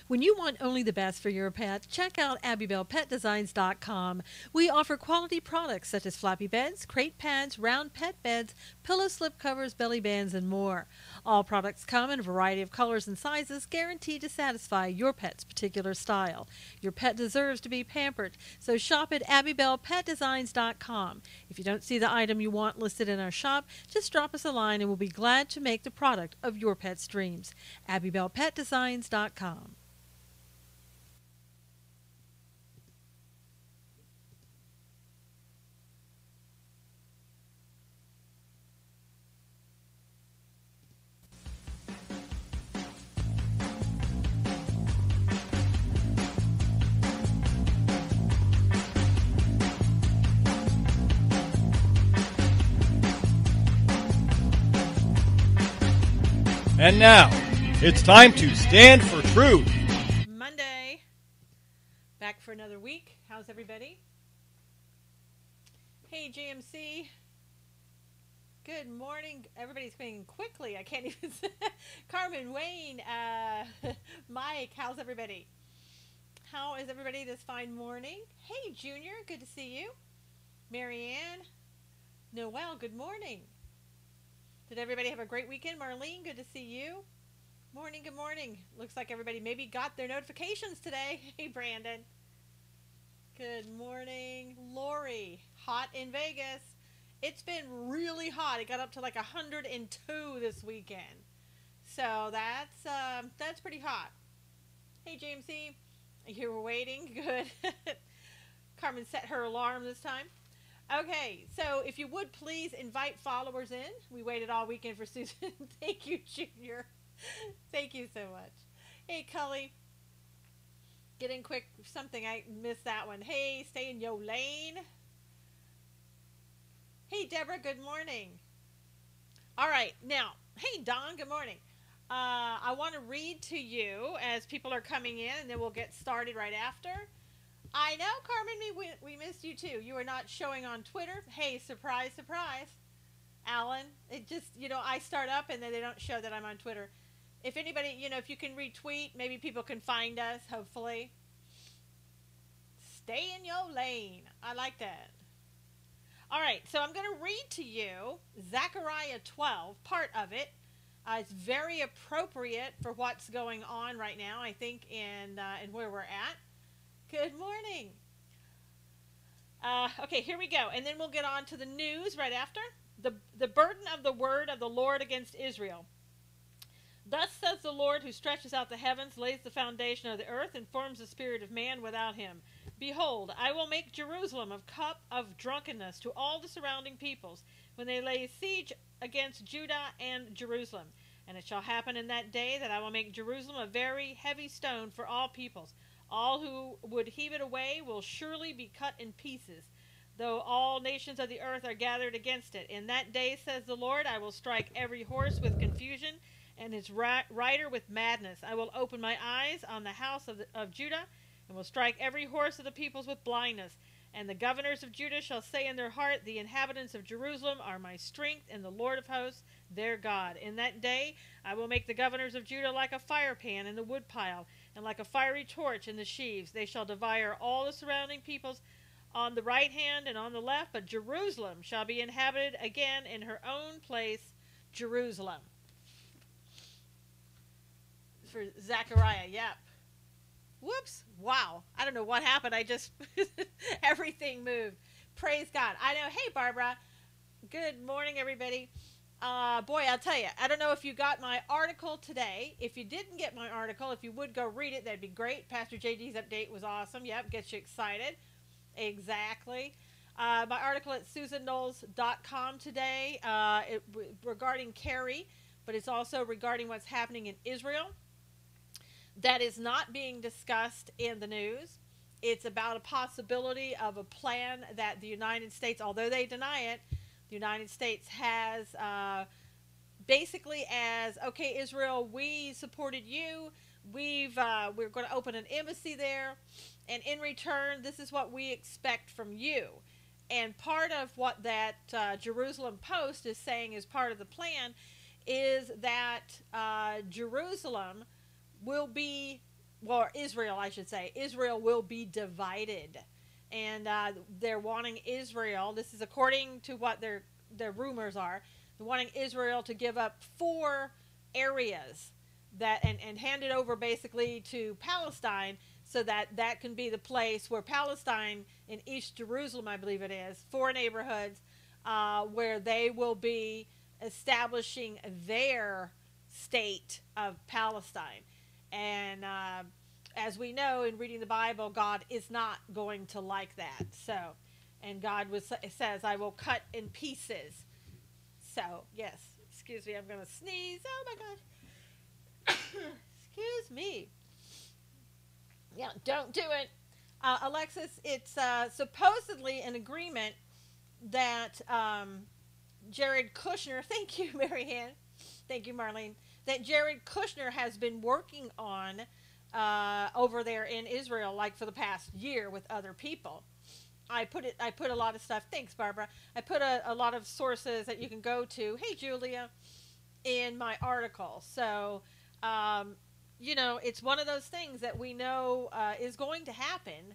When you want only the best for your pet, check out AbbybellPetDesigns.com. We offer quality products such as floppy beds, crate pads, round pet beds, pillow slip covers, belly bands, and more. All products come in a variety of colors and sizes, guaranteed to satisfy your pet's particular style. Your pet deserves to be pampered, so shop at AbbybellPetDesigns.com. If you don't see the item you want listed in our shop, just drop us a line and we'll be glad to make the product of your pet's dreams. AbbybellPetDesigns.com. And now, it's time to stand for truth. Monday. Back for another week. How's everybody? Hey, GMC. Good morning. Everybody's going quickly. I can't even say. Carmen, Wayne, Mike, how's everybody? How is everybody this fine morning? Hey, Junior, good to see you. Marianne, Noel, good morning. Did everybody have a great weekend? Marlene, good to see you. Morning, good morning. Looks like everybody maybe got their notifications today. Hey, Brandon. Good morning. Lori, hot in Vegas. It's been really hot. It got up to like 102 this weekend. So that's pretty hot. Hey, JMC. You were waiting? Good. Carmen set her alarm this time. Okay, so if you would please invite followers in. We waited all weekend for Susan. Thank you, Junior. Thank you so much. Hey, Cully. Get in quick. Something, I missed that one. Hey, stay in your lane. Hey, Deborah, good morning. All right, now, hey, Don, good morning. I want to read to you as people are coming in, and then we'll get started right after. I know, Carmen, we missed you too. You are not showing on Twitter. Hey, surprise, surprise. Alan, it just, I start up and then they don't show that I'm on Twitter. If anybody, if you can retweet, maybe people can find us, hopefully. Stay in your lane. I like that. All right, so I'm going to read to you Zechariah 12, part of it. It's very appropriate for what's going on right now, I think, in where we're at. Good morning. Okay, here we go. And then we'll get on to the news right after. The burden of the word of the Lord against Israel. Thus says the Lord, who stretches out the heavens, lays the foundation of the earth, and forms the spirit of man without him. Behold, I will make Jerusalem a cup of drunkenness to all the surrounding peoples, when they lay siege against Judah and Jerusalem. And it shall happen in that day that I will make Jerusalem a very heavy stone for all peoples. All who would heave it away will surely be cut in pieces, though all nations of the earth are gathered against it. In that day, says the Lord, I will strike every horse with confusion, and his rider with madness. I will open my eyes on the house of Judah, and will strike every horse of the peoples with blindness. And the governors of Judah shall say in their heart, the inhabitants of Jerusalem are my strength, and the Lord of hosts their God. In that day I will make the governors of Judah like a firepan in the woodpile, and like a fiery torch in the sheaves. They shall devour all the surrounding peoples on the right hand and on the left, but Jerusalem shall be inhabited again in her own place, Jerusalem. For Zechariah, yep. Whoops. Wow. I don't know what happened. I just, everything moved. Praise God. I know. Hey, Barbara. Good morning, everybody. Boy, I'll tell you, I don't know if you got my article today. If you didn't get my article, if you would go read it, that'd be great. Pastor JD's update was awesome. Yep, gets you excited. Exactly. My article at susanknowles.com today regarding Kerry, but it's also regarding what's happening in Israel. That is not being discussed in the news. It's about a possibility of a plan that the United States, although they deny it, the United States has basically as, okay, Israel, we supported you. We're going to open an embassy there. And in return, this is what we expect from you. And part of what that Jerusalem Post is saying is part of the plan is that Jerusalem will be well, Israel, I should say, Israel will be divided. And they're wanting Israel, this is according to what their rumors are, they're wanting Israel to give up 4 areas that and hand it over basically to Palestine, so that that can be the place where Palestine in East Jerusalem, I believe it is, 4 neighborhoods where they will be establishing their state of Palestine. And as we know in reading the Bible, God is not going to like that. So, and God says, I will cut in pieces. So, yes, excuse me, I'm going to sneeze. Oh my God. Excuse me. Yeah, don't do it. Alexis, it's supposedly an agreement that Jared Kushner, thank you, Mary Ann, thank you, Marlene, that Jared Kushner has been working on over there in Israel, like for the past year with other people. I put a lot of stuff, thanks, Barbara. I put a lot of sources that you can go to, hey, Julia, in my article. So, you know, it's one of those things that we know is going to happen.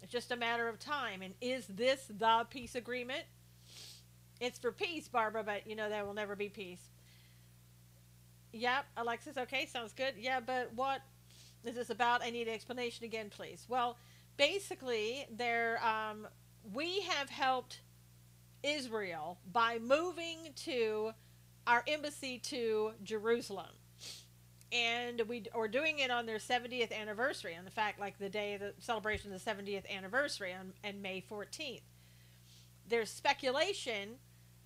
It's just a matter of time. And is this the peace agreement? It's for peace, Barbara, but, you know, there will never be peace. Yep, Alexis, okay, sounds good. Yeah, but what is this about? I need an explanation again, please. Well, basically, we have helped Israel by moving to our embassy to Jerusalem. And we are doing it on their 70th anniversary. And in fact, like the day of the celebration of the 70th anniversary on May 14th. There's speculation,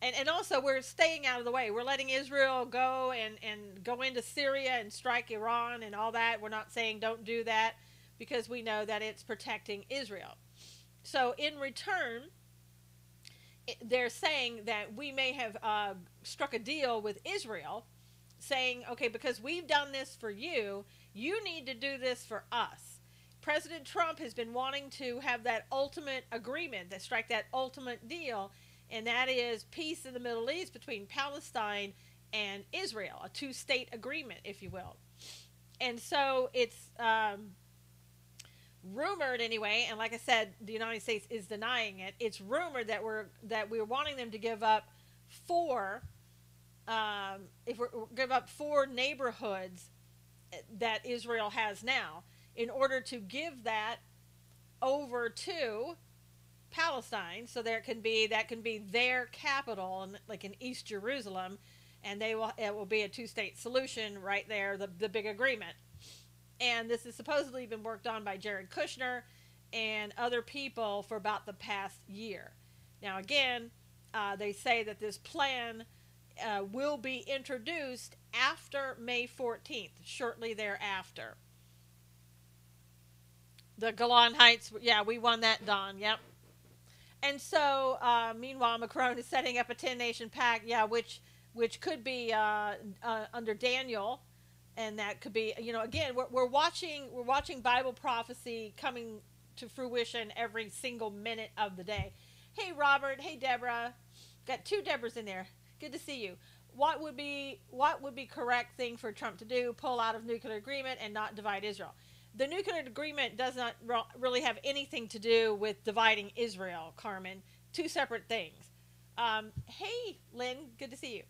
and also we're staying out of the way. We're letting Israel go and go into Syria and strike Iran and all that. We're not saying don't do that, because we know that it's protecting Israel. So in return, they're saying that we may have struck a deal with Israel, saying, okay, because we've done this for you, you need to do this for us. President Trump has been wanting to have that ultimate agreement, that strike that ultimate deal, and that is peace in the Middle East between Palestine and Israel, a 2-state agreement, if you will. And so it's rumored anyway, and like I said, the United States is denying it. It's rumored that we're wanting them to give up 4 neighborhoods that Israel has now, in order to give that over to Palestine, so that can be their capital, like in East Jerusalem, and it will be a 2-state solution right there, the big agreement. And this has supposedly been worked on by Jared Kushner and other people for about the past year. Now again, they say that this plan will be introduced after May 14th, shortly thereafter. The Golan Heights, yeah, we won that, Don, yep. And so, meanwhile, Macron is setting up a 10-nation pact, yeah, which could be under Daniel, and that could be, you know, again, we're watching Bible prophecy coming to fruition every single minute of the day. Hey, Robert, hey, Deborah, got 2 Deborahs in there. Good to see you. What would be correct thing for Trump to do? Pull out of nuclear agreement and not divide Israel. The nuclear agreement does not really have anything to do with dividing Israel, Carmen. 2 separate things. Hey, Lynn, good to see you.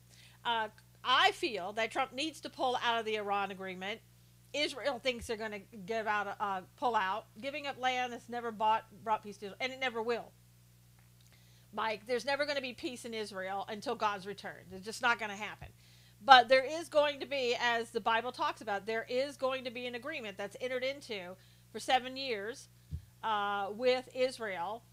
I feel that Trump needs to pull out of the Iran agreement. Israel thinks they're going to pull out. Giving up land has never brought peace to Israel, and it never will. Mike, there's never going to be peace in Israel until God's return. It's just not going to happen. But there is going to be, as the Bible talks about, there is going to be an agreement that's entered into for 7 years with Israel.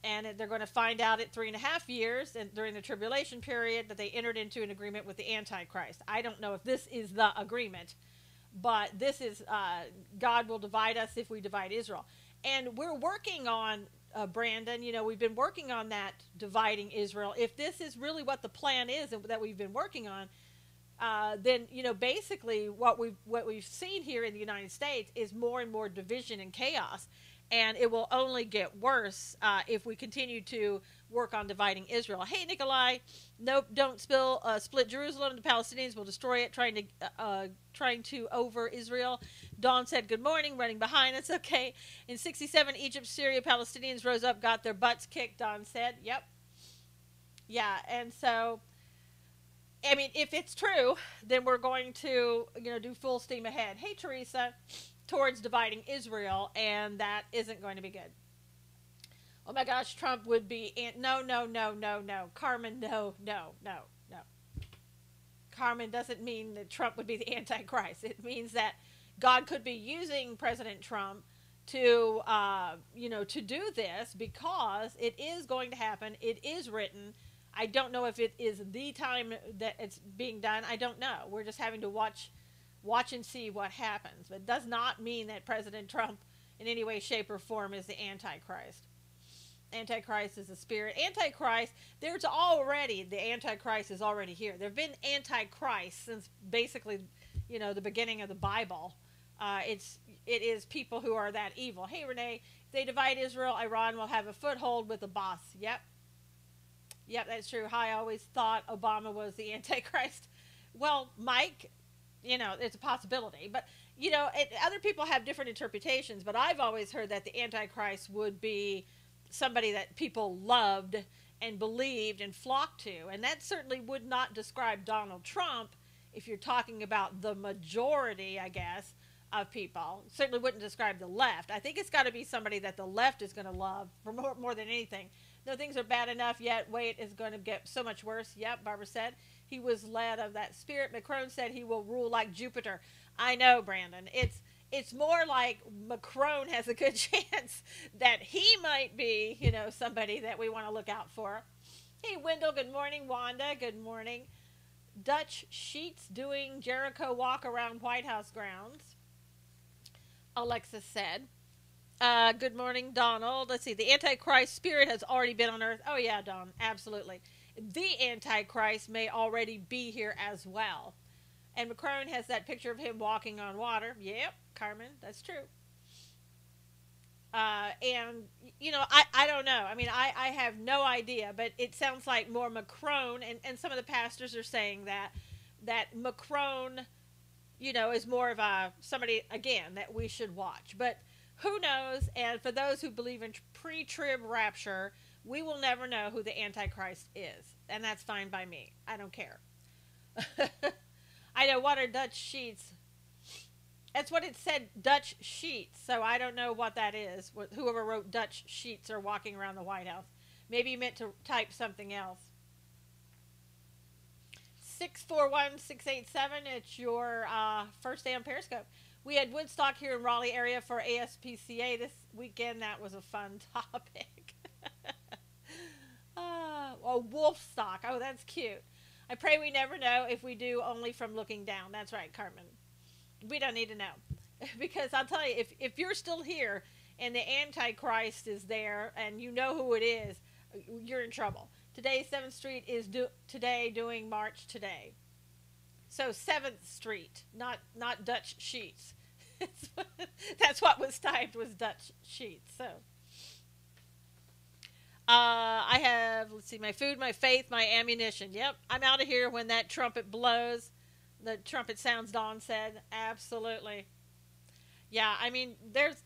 And they're going to find out at 3.5 years, and during the tribulation period, that they entered into an agreement with the Antichrist. I don't know if this is the agreement, but this is, God will divide us if we divide Israel. And we're working on, Brandon, you know, we've been working on that, dividing Israel. If this is really what the plan is that we've been working on, then, you know, basically what we've seen here in the United States is more and more division and chaos. And it will only get worse if we continue to work on dividing Israel. Hey, Nikolai, nope, don't split Jerusalem. The Palestinians will destroy it, trying to over Israel. Dawn said, good morning, running behind. That's okay. In 67, Egypt, Syria, Palestinians rose up, got their butts kicked, Dawn said. Yep. Yeah, and so, I mean, if it's true, then we're going to, do full steam ahead. Hey, Teresa, towards dividing Israel, and that isn't going to be good. Oh my gosh, Trump would be... No. Carmen, no. Carmen doesn't mean that Trump would be the Antichrist. It means that God could be using President Trump to, to do this, because it is going to happen. It is written. I don't know if it is the time that it's being done. I don't know. We're just having to watch and see what happens. But it does not mean that President Trump in any way, shape, or form is the Antichrist. Antichrist is a spirit. Antichrist, the Antichrist is already here. There have been Antichrist since basically, the beginning of the Bible. It is people who are that evil. Hey, Renee, if they divide Israel, Iran will have a foothold with the boss. Yep, that's true. I always thought Obama was the Antichrist. Well, Mike, it's a possibility. But, other people have different interpretations. But I've always heard that the Antichrist would be somebody that people loved and believed and flocked to. And that certainly would not describe Donald Trump if you're talking about the majority, I guess, of people. Certainly wouldn't describe the left. I think it's got to be somebody that the left is going to love for more than anything. No, things are bad enough yet. Wait, it's going to get so much worse. Yep, Barbara said. He was led of that spirit. Macron said he will rule like Jupiter. I know, Brandon. It's more like Macron has a good chance that he might be, somebody that we want to look out for. Hey, Wendell, good morning. Wanda, good morning. Dutch Sheets doing Jericho walk around White House grounds, Alexis said. Good morning, Donald. Let's see. The Antichrist spirit has already been on Earth. Oh, yeah, Don. Absolutely. The Antichrist may already be here as well. And Macron has that picture of him walking on water. Yep, Carmen. That's true. And, I don't know. I mean, I have no idea. But it sounds like more Macron. And some of the pastors are saying that Macron, is more of somebody, again, that we should watch. But who knows? And for those who believe in pre-trib rapture, we will never know who the Antichrist is. And that's fine by me. I don't care. I know, what are Dutch sheets? That's what it said, Dutch sheets. So I don't know what that is. Whoever wrote Dutch sheets are walking around the White House. Maybe you meant to type something else. 641-687. It's your first day on Periscope. We had Woodstock here in Raleigh area for ASPCA this weekend. That was a fun topic. Wolfstock. Oh, that's cute. I pray we never know. If we do, only from looking down. That's right, Carmen. We don't need to know. Because I'll tell you, if you're still here and the Antichrist is there and you know who it is, you're in trouble. Today, 7th Street is doing March today. So 7th Street, not Dutch sheets. That's what was typed, was Dutch sheets. So I have, let's see, my food, my faith, my ammunition. Yep, I'm out of here when that trumpet blows. The trumpet sounds, Dawn said. Absolutely. Yeah, I mean, there's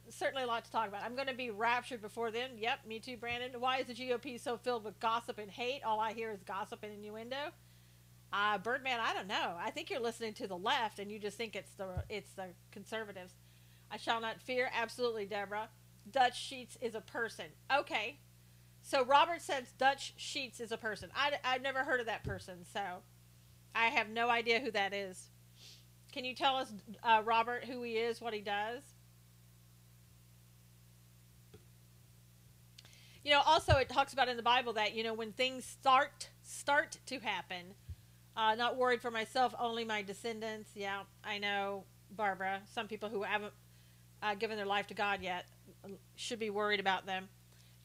certainly a lot to talk about. I'm going to be raptured before then. Yep, me too, Brandon. Why is the GOP so filled with gossip and hate? All I hear is gossip and innuendo. Birdman, I don't know. I think you're listening to the left, and you just think it's the conservatives. I shall not fear. Absolutely, Deborah. Dutch Sheets is a person. Okay. So Robert says Dutch Sheets is a person. I've never heard of that person, so I have no idea who that is. Can you tell us, Robert, who he is, what he does? Also it talks about in the Bible that, when things start to happen, not worried for myself, only my descendants. Yeah, I know, Barbara. Some people who haven't given their life to God yet should be worried about them.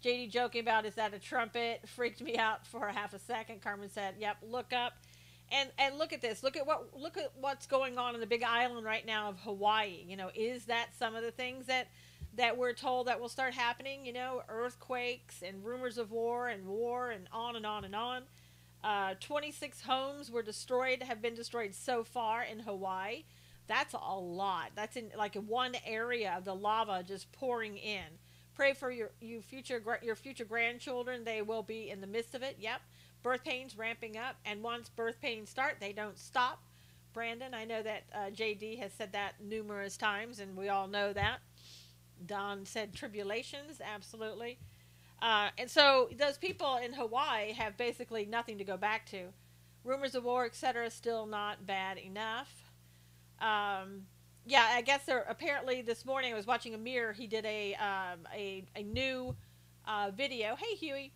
JD joking about, is that a trumpet? Freaked me out for a half a second. Carmen said, yep, look up. And look at this. Look at what's going on in the big island right now of Hawaii. Is that some of the things that that we're told that will start happening, earthquakes and rumors of war and on and on and on. 26 homes have been destroyed so far in Hawaii. That's a lot. That's in like one area of the lava just pouring in. Pray for your future grandchildren. They will be in the midst of it. Yep. Birth pains ramping up. And once birth pains start, they don't stop. Brandon, I know that JD has said that numerous times, and we all know that. Don said tribulations. Absolutely. And so those people in Hawaii have basically nothing to go back to. Rumors of war, etc., still not bad enough. Yeah, I guess apparently this morning I was watching Amir. He did a new video. Hey, Huey,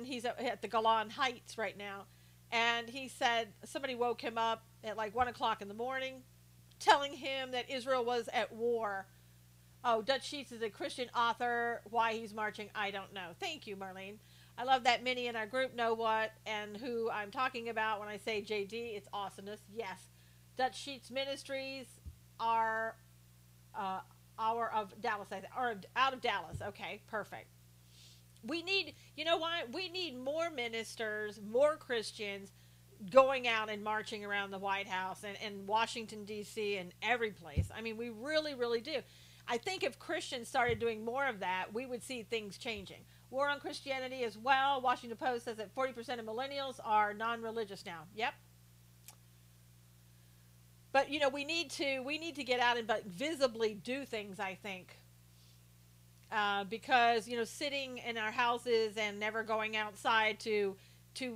he's at the Golan Heights right now, and he said somebody woke him up at like 1 o'clock in the morning, telling him that Israel was at war. Oh, Dutch Sheets is a Christian author. Why he's marching, I don't know. Thank you, Marlene. I love that many in our group know what and who I'm talking about when I say JD. It's awesomeness. Yes. Dutch Sheets Ministries are of Dallas, or out of Dallas. Okay, perfect. We need, you know what? We need more ministers, more Christians going out and marching around the White House and Washington, D.C. and every place. I mean, we really, really do. I think if Christians started doing more of that, we would see things changing. War on Christianity as well. Washington Post says that 40% of millennials are non-religious now. Yep. But we need to get out and visibly do things, I think. Because sitting in our houses and never going outside to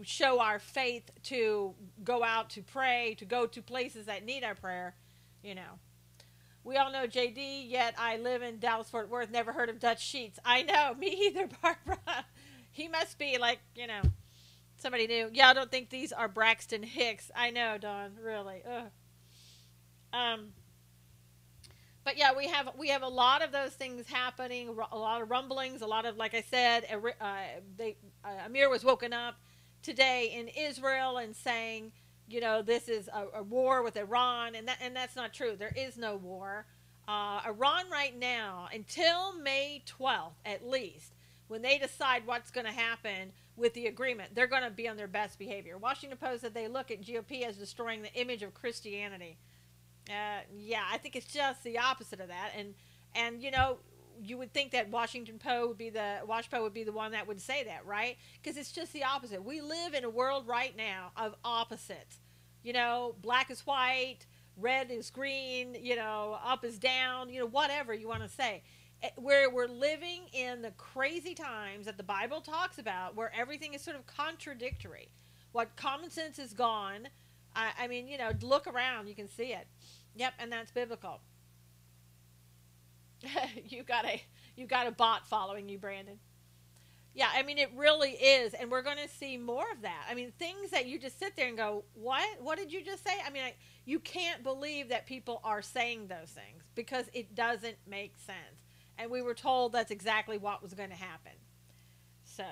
show our faith, to go out to pray, to go to places that need our prayer, We all know JD, yet I live in Dallas-Fort Worth, never heard of Dutch Sheets. I know, me either, Barbara. He must be like, somebody new. Yeah, I don't think these are Braxton Hicks. I know, Dawn, really. Ugh. But yeah, we have a lot of those things happening, a lot of rumblings, a lot of, like I said, Amir was woken up today in Israel and saying, this is a war with Iran, and that's not true. There is no war. Iran right now, until May 12th at least, when they decide what's going to happen with the agreement, they're going to be on their best behavior. Washington Post said they look at GOP as destroying the image of Christianity. Yeah, I think it's just the opposite of that. And you would think that WashPo would be the one that would say that, right? Because it's just the opposite. We live in a world right now of opposites. Black is white, red is green, up is down, whatever you want to say. Where we're living in the crazy times that the Bible talks about, where everything is sort of contradictory. What common sense is gone. I mean, look around, you can see it. Yep, and that's biblical. you got a bot following you, Brandon. Yeah, I mean, it really is, and we're going to see more of that. I mean, things that you just sit there and go, what? What did you just say? I mean, you can't believe that people are saying those things because it doesn't make sense. And we were told that's exactly what was going to happen. So,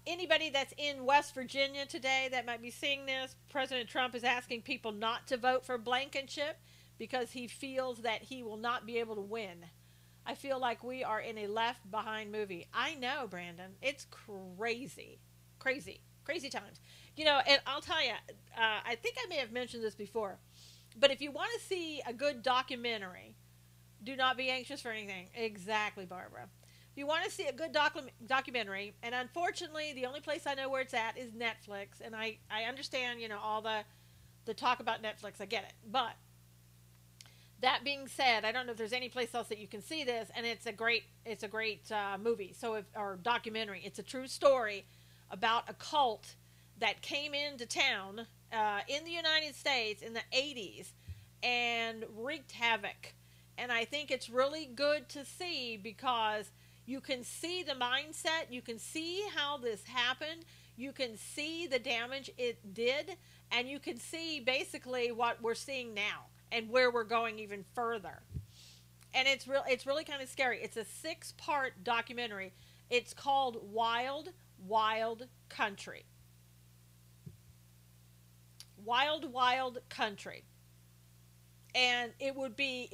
anybody that's in West Virginia today that might be seeing this, President Trump is asking people not to vote for Blankenship because he feels that he will not be able to win. I feel like we are in a Left Behind movie. I know, Brandon. It's crazy. Crazy. Crazy times. And I'll tell you, I think I may have mentioned this before, but if you want to see a good documentary, do not be anxious for anything. Exactly, Barbara. If you want to see a good documentary, and unfortunately, the only place I know where it's at is Netflix, and I understand, all the talk about Netflix. I get it. But that being said, I don't know if there's any place else that you can see this, and it's a great movie. Or documentary. It's a true story about a cult that came into town in the United States in the 80s and wreaked havoc. And I think it's really good to see because you can see the mindset. You can see how this happened. You can see the damage it did. And you can see basically what we're seeing now and where we're going even further. And it's really kind of scary. It's a 6-part documentary. It's called Wild, Wild Country. Wild, Wild Country. and it'll be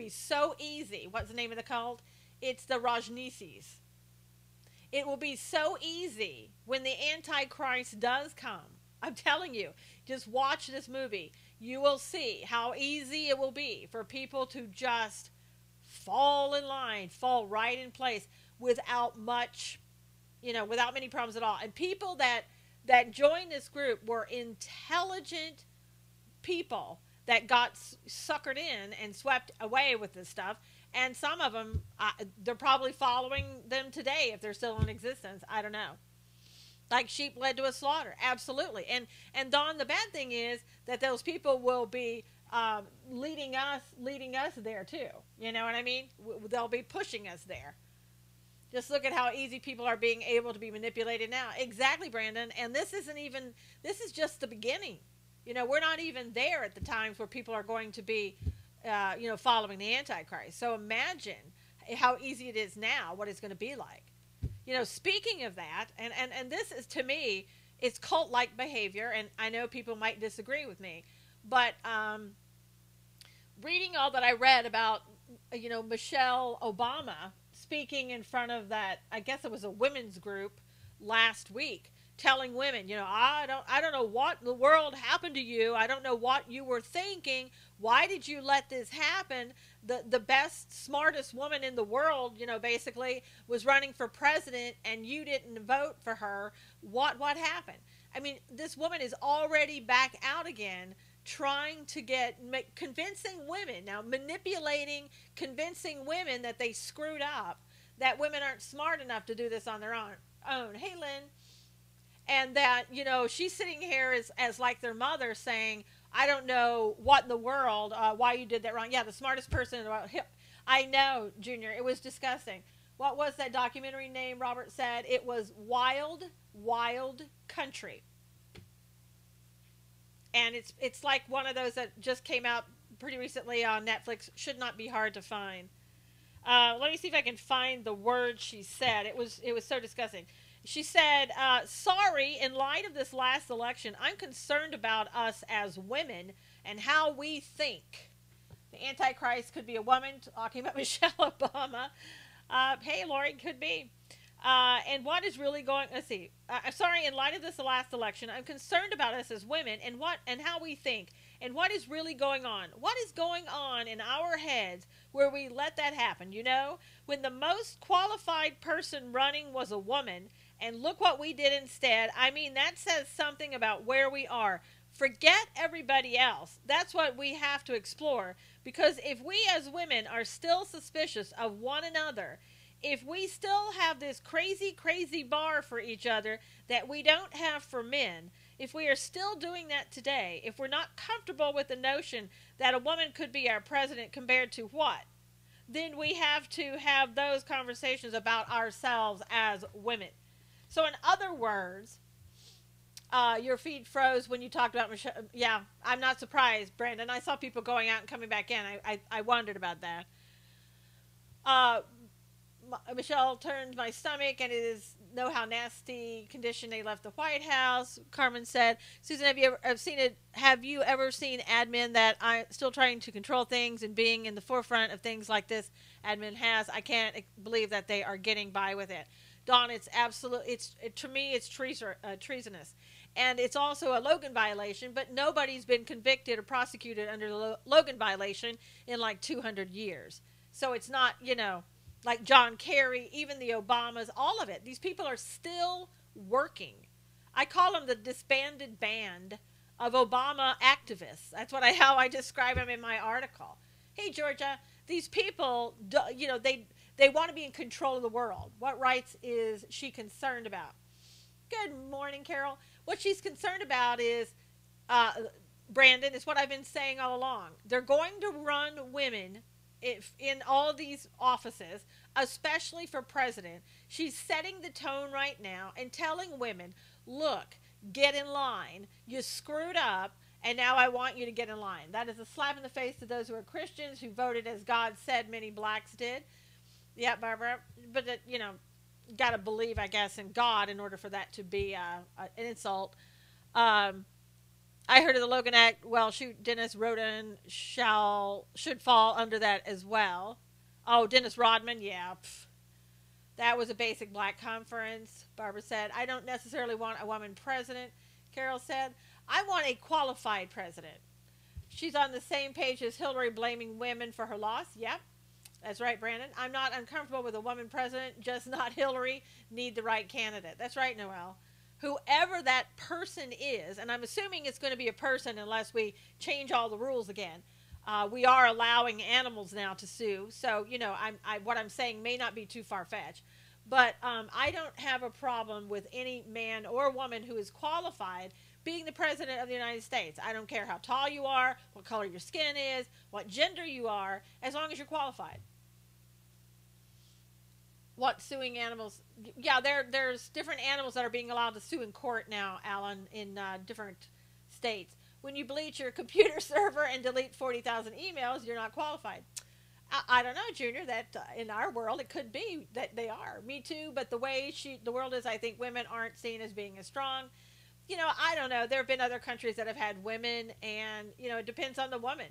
so easy. What's the name of the cult? It's the Rajneeshis. It will be so easy when the Antichrist does come. I'm telling you, just watch this movie. You will see how easy it will be for people to just fall in line, fall right in place without much, without many problems at all. And people that joined this group were intelligent people that got suckered in and swept away with this stuff. And some of them, they're probably following them today if they're still in existence. I don't know. Like sheep led to a slaughter. Absolutely. And Dawn, the bad thing is that those people will be leading us there too. You know what I mean? They'll be pushing us there. Just look at how easy people are being able to be manipulated now. Exactly, Brandon. And this is just the beginning. We're not even there at the times where people are going to be, following the Antichrist. So imagine how easy it is now, what it's going to be like. Speaking of that, and this is, to me, it's cult-like behavior, and I know people might disagree with me, but reading all that I read about, Michelle Obama speaking in front of that, I guess it was a women's group last week, telling women, I don't know what in the world happened to you. I don't know what you were thinking. Why did you let this happen? The best, smartest woman in the world, basically was running for president and you didn't vote for her. What happened? I mean, this woman is already back out again, trying to convincing women, now manipulating, convincing women that they screwed up, that women aren't smart enough to do this on their own. Hey, Lynn. And that, she's sitting here as like their mother saying, I don't know what in the world, why you did that wrong. Yeah, the smartest person in the world. I know, Junior, it was disgusting. What was that documentary name Robert said? It was Wild, Wild Country. And it's like one of those that just came out pretty recently on Netflix. Should not be hard to find. Let me see if I can find the word she said. It was so disgusting. She said, sorry, in light of this last election, I'm concerned about us as women and how we think. The Antichrist could be a woman, talking about Michelle Obama. Hey, Lori, could be. And what is really going, let's see. Sorry, in light of this last election, I'm concerned about us as women and how we think and what is really going on. What is going on in our heads where we let that happen, When the most qualified person running was a woman, and look what we did instead. I mean, that says something about where we are. Forget everybody else. That's what we have to explore. Because if we as women are still suspicious of one another, if we still have this crazy, crazy bar for each other that we don't have for men, if we are still doing that today, if we're not comfortable with the notion that a woman could be our president compared to what, then we have to have those conversations about ourselves as women. So in other words, your feed froze when you talked about Michelle. Yeah, I'm not surprised, Brandon. I saw people going out and coming back in. I wondered about that. Michelle turned my stomach, and it is know how nasty condition they left the White House. Carmen said, Susan, have you ever seen admin that I'm still trying to control things and being in the forefront of things like this admin has? I can't believe that they are getting by with it. Dawn, it's absolute. To me, it's treasonous, and it's also a Logan violation. But nobody's been convicted or prosecuted under the Logan violation in like 200 years. So it's not, like John Kerry, even the Obamas, all of it. These people are still working. I call them the disbanded band of Obama activists. That's how I describe them in my article. Hey, Georgia, these people, they want to be in control of the world. What rights is she concerned about? Good morning, Carol. What she's concerned about is, Brandon, is what I've been saying all along. They're going to run women in all these offices, especially for president. She's setting the tone right now and telling women, look, get in line. You screwed up, and now I want you to get in line. That is a slap in the face to those who are Christians, who voted as God said many blacks did. Yeah, Barbara, but got to believe, I guess, in God in order for that to be an insult. I heard of the Logan Act. Well, shoot, Dennis Rodin should fall under that as well. Oh, Dennis Rodman, yeah. Pff. That was a basic black conference. Barbara said, I don't necessarily want a woman president. Carol said, I want a qualified president. She's on the same page as Hillary blaming women for her loss. Yep. That's right, Brandon. I'm not uncomfortable with a woman president, just not Hillary. Need the right candidate. That's right, Noel. Whoever that person is, and I'm assuming it's going to be a person unless we change all the rules again. We are allowing animals now to sue, so what I'm saying may not be too far fetched, but I don't have a problem with any man or woman who is qualified being the president of the United States. I don't care how tall you are, what color your skin is, what gender you are, as long as you're qualified. What suing animals? Yeah, there's different animals that are being allowed to sue in court now, Alan, in different states. When you bleach your computer server and delete 40,000 emails, you're not qualified. I don't know, Junior, that in our world it could be that they are. Me too, but the way the world is, I think women aren't seen as being as strong. I don't know. There have been other countries that have had women, and, it depends on the woman.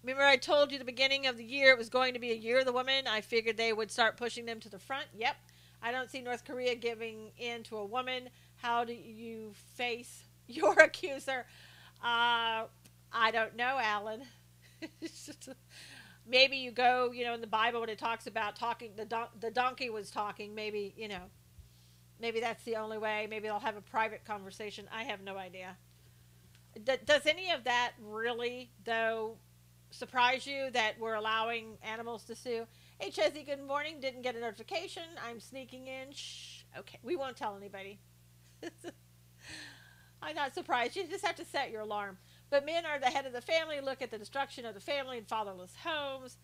Remember I told you the beginning of the year it was going to be a year of the woman? I figured they would start pushing them to the front. Yep. I don't see North Korea giving in to a woman. How do you face your accuser? I don't know, Alan. Maybe you go, in the Bible when it talks about talking, the donkey was talking. Maybe, maybe that's the only way. Maybe they'll have a private conversation. I have no idea. Does any of that really, though, surprise you that we're allowing animals to sue? Hey, Chesney, good morning. Didn't get a notification. I'm sneaking in. Shh. Okay, we won't tell anybody. I'm not surprised. You just have to set your alarm. But men are the head of the family. Look at the destruction of the family and fatherless homes.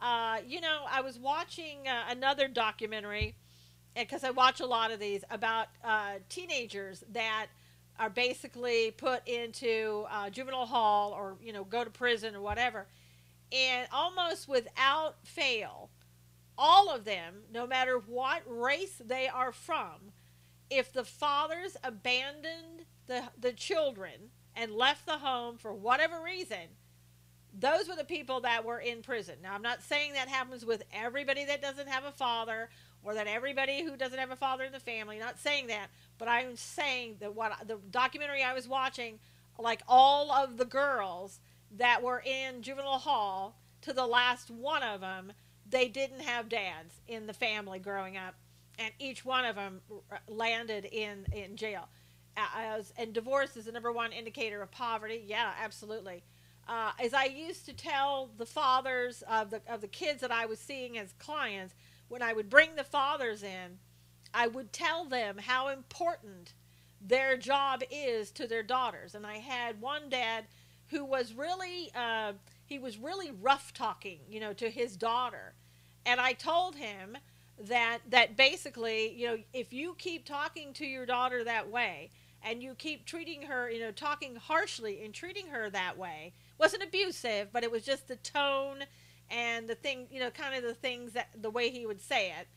I was watching another documentary, because I watch a lot of these, about teenagers that are basically put into juvenile hall or, go to prison or whatever. And almost without fail, all of them, no matter what race they are from, if the fathers abandoned the children and left the home for whatever reason, those were the people that were in prison. Now, I'm not saying that happens with everybody that doesn't have a father, or that everybody who doesn't have a father in the family. Not saying that, but I'm saying that the documentary I was watching, like all of the girls that were in juvenile hall, to the last one of them, they didn't have dads in the family growing up, and each one of them landed in jail. And divorce is the number one indicator of poverty. Yeah, absolutely. As I used to tell the fathers of the kids that I was seeing as clients, when I would bring the fathers in, I would tell them how important their job is to their daughters. And I had one dad who was really, he was really rough talking, to his daughter. And I told him that basically, if you keep talking to your daughter that way, and you keep treating her, talking harshly and treating her that way, wasn't abusive, but it was just the tone and the thing, kind of the things the way he would say it.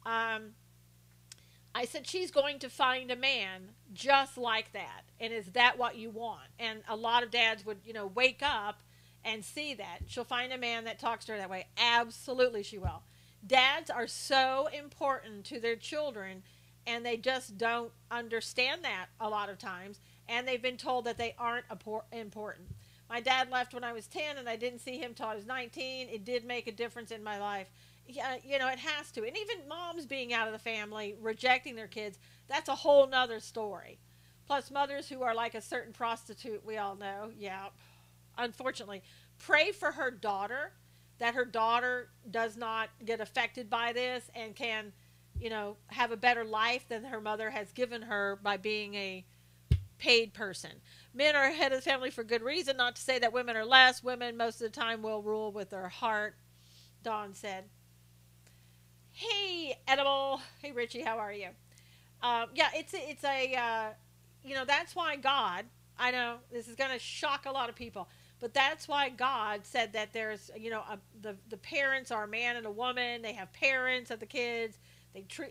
I said, she's going to find a man just like that. And is that what you want? And a lot of dads would, wake up and see that. She'll find a man that talks to her that way. Absolutely she will. Dads are so important to their children, and they just don't understand that a lot of times. And they've been told that they aren't important. My dad left when I was 10, and I didn't see him till I was 19. It did make a difference in my life. Yeah, it has to. And even moms being out of the family, rejecting their kids, that's a whole nother story. Plus mothers who are like a certain prostitute, we all know. Yeah, unfortunately. Pray for her daughter, that her daughter does not get affected by this and can, have a better life than her mother has given her by being a paid person. Men are head of the family for good reason, not to say that women are less. Women most of the time will rule with their heart, Dawn said. Hey, Edible. Hey, Richie, how are you? Yeah, it's a that's why God, I know this is going to shock a lot of people, but that's why God said that there's, the parents are a man and a woman. They have parents of the kids.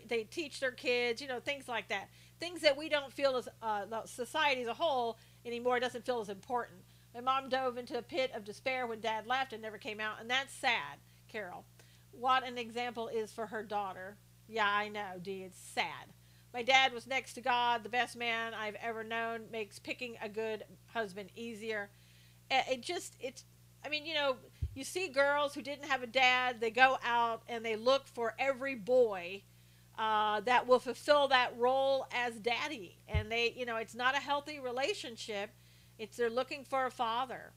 They teach their kids, things like that. things that we don't feel as society as a whole anymore doesn't feel as important. My mom dove into a pit of despair when Dad left and never came out, and that's sad, Carol. What an example is for her daughter. Yeah, I know, Dee, it's sad. My dad was next to God, the best man I've ever known, makes picking a good husband easier. I mean, you see girls who didn't have a dad, they go out and they look for every boy that will fulfill that role as daddy. And it's not a healthy relationship. They're looking for a father.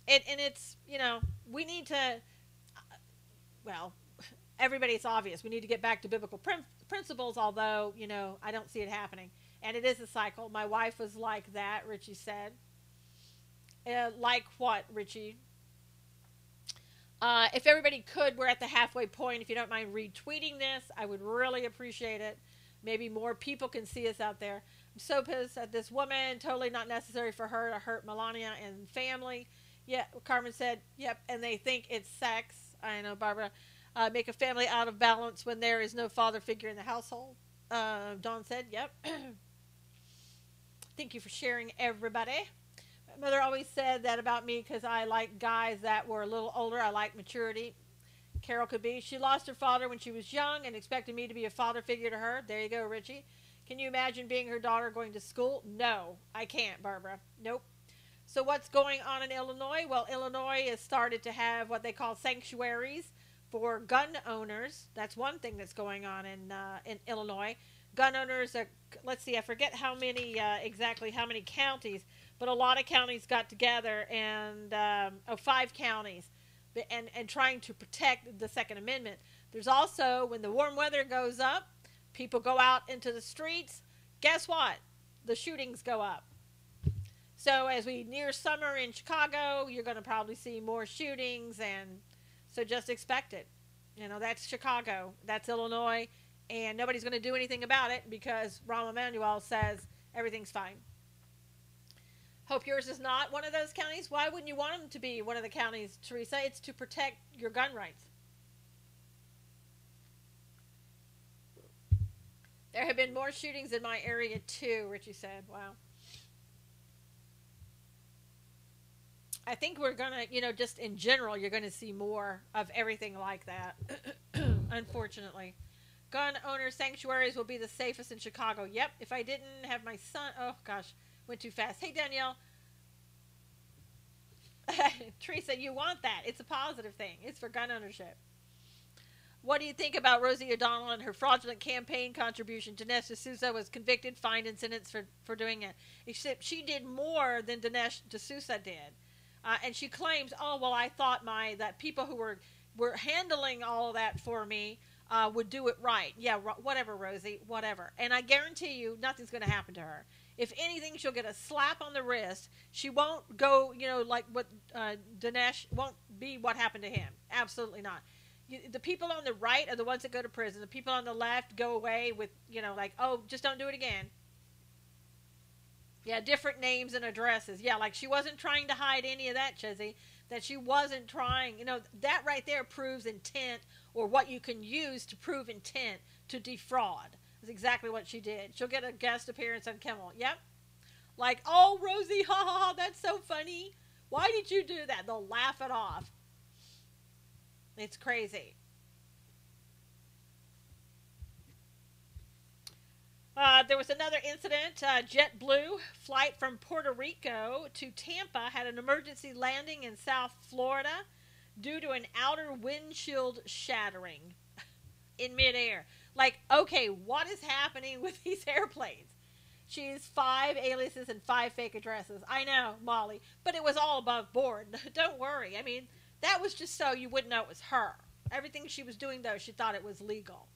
And it's, we need to, well, it's obvious. We need to get back to biblical principles, although, I don't see it happening. And it is a cycle. My wife was like that, Richie said. Like what, Richie? If everybody could, we're at the halfway point. If you don't mind retweeting this, I would really appreciate it. Maybe more people can see us out there. I'm so pissed at this woman. Totally not necessary for her to hurt Melania and family. Yeah, Carmen said, yep, and they think it's sex. I know, Barbara. Make a family out of balance when there is no father figure in the household. Dawn said, yep. Thank you for sharing, everybody. Mother always said that about me because I like guys that were a little older. I like maturity. Carol could be. She lost her father when she was young and expected me to be a father figure to her. There you go, Richie. Can you imagine being her daughter going to school? No, I can't, Barbara. Nope. So what's going on in Illinois? Well, Illinois has started to have what they call sanctuaries for gun owners. That's one thing that's going on in Illinois. Gun owners are, let's see, I forget how many, exactly how many counties, but a lot of counties got together and 5 counties and trying to protect the Second Amendment. There's also, when the warm weather goes up, people go out into the streets. Guess what? The shootings go up. So as we near summer in Chicago, you're going to probably see more shootings, and so just expect it. That's Chicago. That's Illinois, and nobody's going to do anything about it because Rahm Emanuel says everything's fine. Hope yours is not one of those counties. Why wouldn't you want them to be one of the counties, Teresa? It's to protect your gun rights. There have been more shootings in my area too, Richie said. Wow. I think we're going to, just in general, you're going to see more of everything like that, unfortunately. Gun owner sanctuaries will be the safest in Chicago. Yep, if I didn't have my son, oh gosh, went too fast. Hey, Danielle. Teresa, you want that. It's a positive thing. It's for gun ownership. What do you think about Rosie O'Donnell and her fraudulent campaign contribution? Dinesh D'Souza was convicted, fined, and sentenced for doing it. Except she did more than Dinesh D'Souza did. And she claims, oh, well, I thought that people who were handling all of that for me would do it right. Yeah, whatever, Rosie, whatever. And I guarantee you nothing's going to happen to her. If anything, she'll get a slap on the wrist. She won't go, like what Dinesh won't be what happened to him. Absolutely not. The people on the right are the ones that go to prison. The people on the left go away with, like, oh, just don't do it again. Yeah, different names and addresses. Yeah, like she wasn't trying to hide any of that, Chizzy. That she wasn't trying. That right there proves intent, or what you can use to prove intent to defraud. That's exactly what she did. She'll get a guest appearance on Kimmel. Yep. Like, oh, Rosie, ha ha ha, that's so funny. Why did you do that? They'll laugh it off. It's crazy. There was another incident. JetBlue flight from Puerto Rico to Tampa had an emergency landing in South Florida due to an outer windshield shattering in midair. Like, okay, what is happening with these airplanes? She's 5 aliases and 5 fake addresses. I know, Molly, but it was all above board. Don't worry. I mean, that was just so you wouldn't know it was her. Everything she was doing, though, she thought it was legal.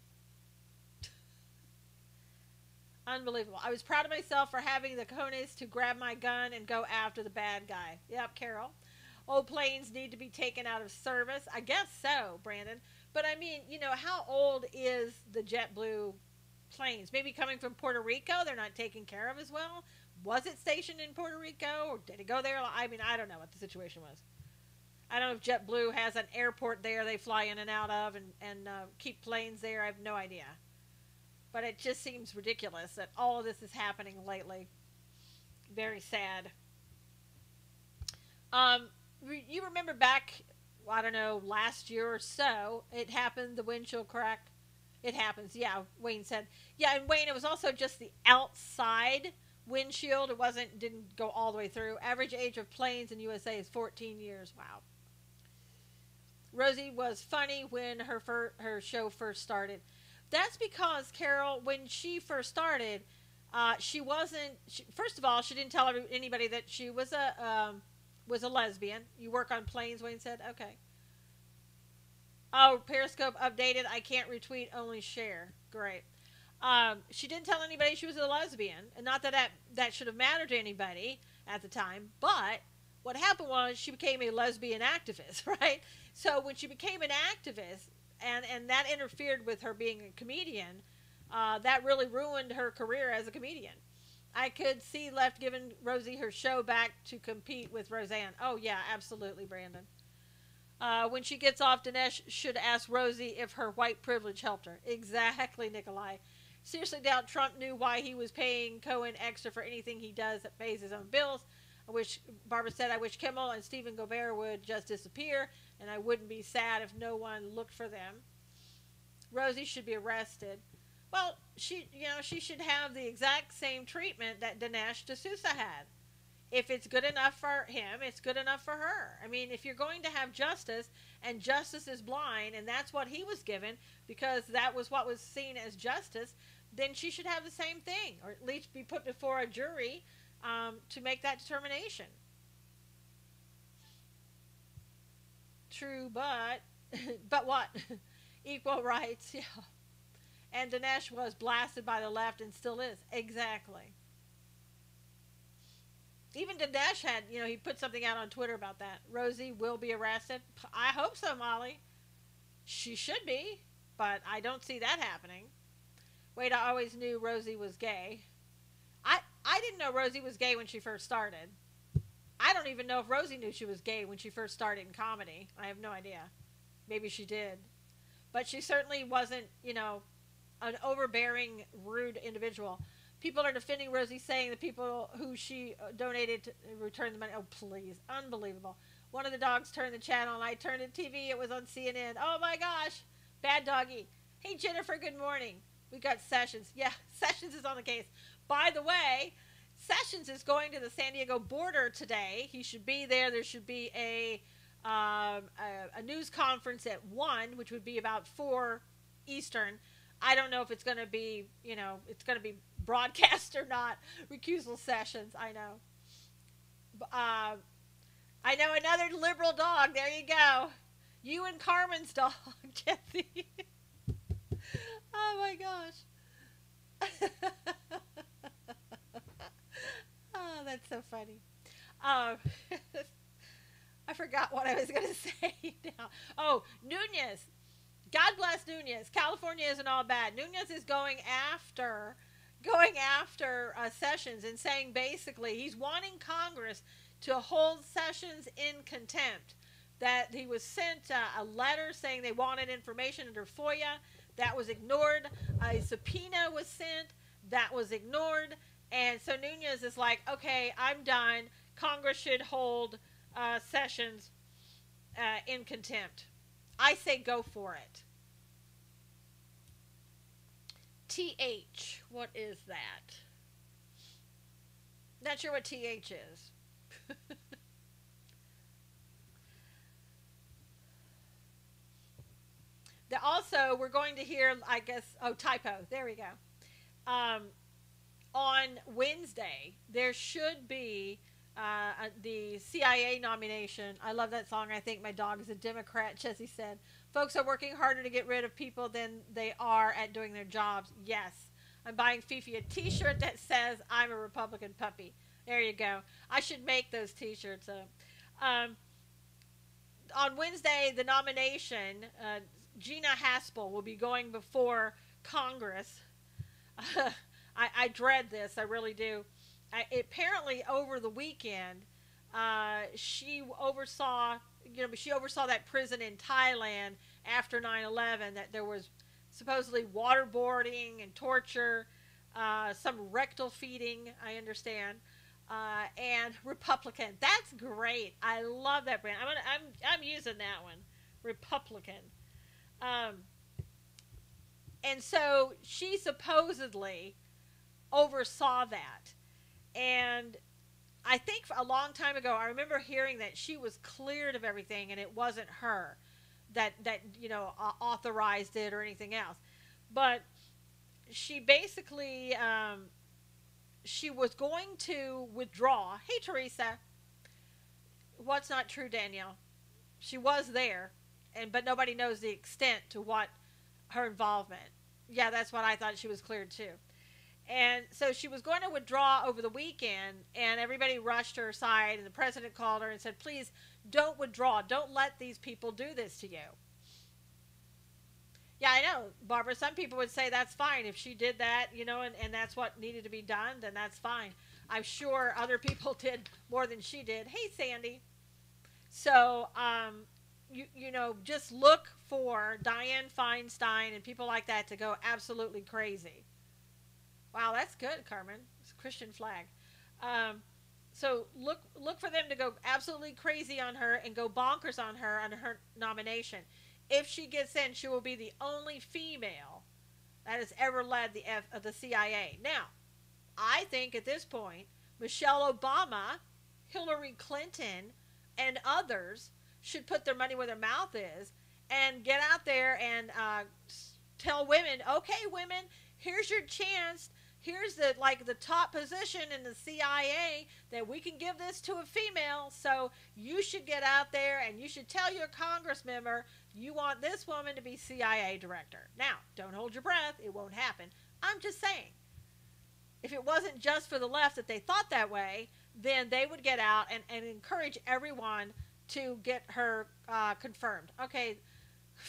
Unbelievable. I was proud of myself for having the cojones to grab my gun and go after the bad guy. Yep, Carol. Old planes need to be taken out of service. I guess so, Brandon. But I mean, how old is the JetBlue planes? Maybe coming from Puerto Rico, they're not taken care of as well. Was it stationed in Puerto Rico, or did it go there? I mean, I don't know what the situation was. I don't know if JetBlue has an airport there they fly in and out of and keep planes there. I have no idea. But it just seems ridiculous that all of this is happening lately. Very sad. You remember back, I don't know, last year or so, it happened, the windshield crack. It happens, yeah, Wayne said. Yeah, and Wayne, it was also just the outside windshield. Didn't go all the way through. Average age of planes in USA is 14 years. Wow. Rosie was funny when her show first started. That's because, Carol, when she first started, she wasn't. First of all, she didn't tell anybody that she was a lesbian. You work on planes, Wayne said. Okay. Oh, Periscope updated. I can't retweet, only share. Great. She didn't tell anybody she was a lesbian, and not that should have mattered to anybody at the time. But what happened was she became a lesbian activist, right? So when she became an activist, and that interfered with her being a comedian, that really ruined her career as a comedian. I could see Left giving Rosie her show back to compete with Roseanne. Oh, yeah, absolutely, Brandon. When she gets off, Dinesh should ask Rosie if her white privilege helped her. Exactly, Nikolai. Seriously doubt Trump knew why he was paying Cohen extra for anything he does that pays his own bills. Barbara said, I wish Kimmel and Stephen Colbert would just disappear, and I wouldn't be sad if no one looked for them. Rosie should be arrested. Well, she should have the exact same treatment that Dinesh D'Souza had. If it's good enough for him, it's good enough for her. I mean, if you're going to have justice, and justice is blind, and that's what he was given, because that was what was seen as justice, then she should have the same thing, or at least be put before a jury to make that determination. True, but what? Equal rights, yeah. And Dinesh was blasted by the left and still is. Exactly. Even Dinesh had, he put something out on Twitter about that. Rosie will be arrested. I hope so, Molly. She should be, but I don't see that happening. Wait, I always knew Rosie was gay. I didn't know Rosie was gay when she first started. I don't even know if Rosie knew she was gay when she first started in comedy. I have no idea. Maybe she did. But she certainly wasn't, an overbearing, rude individual. People are defending Rosie, saying the people who she donated to return the money. Oh, please. Unbelievable. One of the dogs turned the channel, and I turned the TV. It was on CNN. Oh, my gosh. Bad doggy. Hey, Jennifer, good morning. We got Sessions. Yeah, Sessions is on the case. By the way, Sessions is going to the San Diego border today. He should be there. There should be a news conference at 1, which would be about 4 Eastern. I don't know if it's going to be, it's going to be broadcast or not. Recusal sessions, I know. I know another liberal dog. There you go. You and Carmen's dog, Jesse. Oh my gosh. Oh, that's so funny. I forgot what I was going to say now. Oh, Nunez. God bless Nunez. California isn't all bad. Nunez is going after Sessions and saying basically he's wanting Congress to hold Sessions in contempt. That he was sent a letter saying they wanted information under FOIA. That was ignored. A subpoena was sent. That was ignored. And so Nunez is like, okay, I'm done. Congress should hold Sessions in contempt. I say go for it. TH. What is that? Not sure what TH is. Also, we're going to hear, I guess, typo. There we go. On Wednesday, there should be the CIA nomination. I love that song. I think my dog is a Democrat, Jesse said. Folks are working harder to get rid of people than they are at doing their jobs. Yes. I'm buying Fifi a t-shirt that says, I'm a Republican puppy. There you go. I should make those t-shirts. On Wednesday, the nomination, Gina Haspel will be going before Congress. I dread this. I really do. Apparently, over the weekend, she oversaw that prison in Thailand after 9/11, that there was supposedly waterboarding and torture, some rectal feeding, I understand, and Republican. That's great. I love that brand. I'm using that one, Republican. Um, and so she supposedly oversaw that, and I think a long time ago, I remember hearing that she was cleared of everything, and it wasn't her that authorized it or anything else. But she basically she was going to withdraw. Hey, Teresa, what's not true, Danielle? She was there, but nobody knows the extent to what her involvement. Yeah, that's what I thought. She was cleared too. And so she was going to withdraw over the weekend, and everybody rushed her aside, and the president called her and said, please don't withdraw. Don't let these people do this to you. Yeah, I know, Barbara. Some people would say that's fine. If she did that, and that's what needed to be done, then that's fine. I'm sure other people did more than she did. Hey, Sandy. So, just look for Dianne Feinstein and people like that to go absolutely crazy. Wow, that's good, Carmen. It's a Christian flag. So look for them to go absolutely crazy on her and go bonkers on her nomination. If she gets in, she will be the only female that has ever led the CIA. Now, I think at this point, Michelle Obama, Hillary Clinton, and others should put their money where their mouth is and get out there and tell women, okay, women, here's your chance. Here's the top position in the CIA that we can give this to a female. So you should get out there and you should tell your Congress member you want this woman to be CIA director. Now, don't hold your breath. It won't happen. I'm just saying. If it wasn't just for the left that they thought that way, then they would get out and encourage everyone to get her confirmed. Okay,